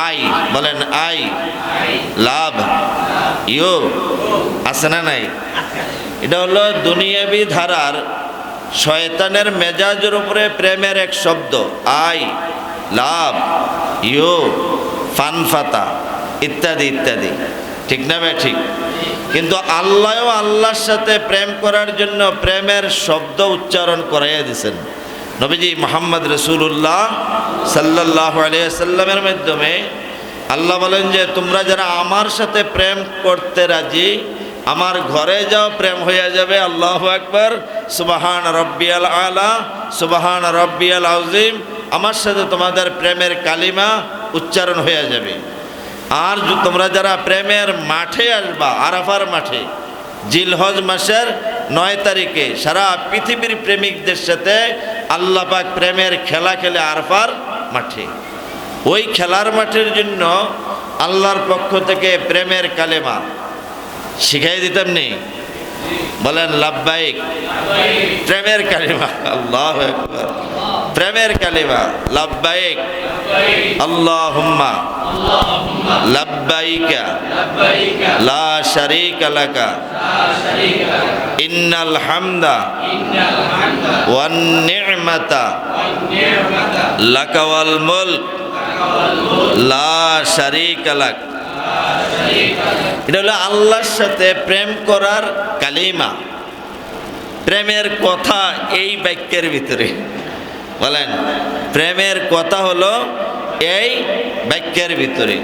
I বলেন, I love you আছে না নাই? এটা হলো দুনিয়াবি ধারার শয়তানের মেজাজের উপরে প্রেমের এক শব্দ। আই লাভ ইউ, ফানফাতা ইত্যাদি ইত্যাদি, ঠিক না ভাই? ঠিক। কিন্তু আল্লাহও আল্লাহর সাথে প্রেম করার জন্য প্রেমের শব্দ উচ্চারণ করাইয়া দিয়েছেন। নবীজি মুহাম্মদ রাসূলুল্লাহ সাল্লাল্লাহু আলাইহি ওয়াসাল্লামের মাধ্যমে আল্লাহ বলেন যে তোমরা যারা আমার সাথে প্রেম করতে রাজি, আমার ঘরে যাও, প্রেম হয়ে যাবে। আল্লাহু আকবার, সুবহান রাব্বিয়াল আলা, সুবহান রাব্বিয়াল আযীম। আমার সাথে তোমাদের প্রেমের কালিমা উচ্চারণ হয়ে যাবে। আর তোমরা যারা প্রেমের মাঠে আসবা, আরাফার মাঠে, জিলহজ মাসের 9 তারিখে সারা পৃথিবীর প্রেমিকদের সাথে আল্লাহ পাক প্রেমের খেলা খেলে আরাফার মাঠে। ওই খেলার মাঠের জন্য আল্লাহর পক্ষ থেকে প্রেমের কালেমা শিখাই দিতাম নি? বলেন লাব্বাইক, প্রেমের কালিমা। আল্লাহু আকবার, প্রেমের কালিমা লাব্বাইক আল্লাহুম্মা লাব্বাইকা লা শারীকা লাকা ইন্নাল হামদা ওয়ান নি'মাতা লাকা ওয়াল মুলক লা শারীকা লাক। এটা হলো আল্লাহর সাথে প্রেম করার কালিমা, প্রেমের কথা এই বাক্যের ভিতরে। বলেন, প্রেমের কথা হলো এই বাক্যের ভিতরে।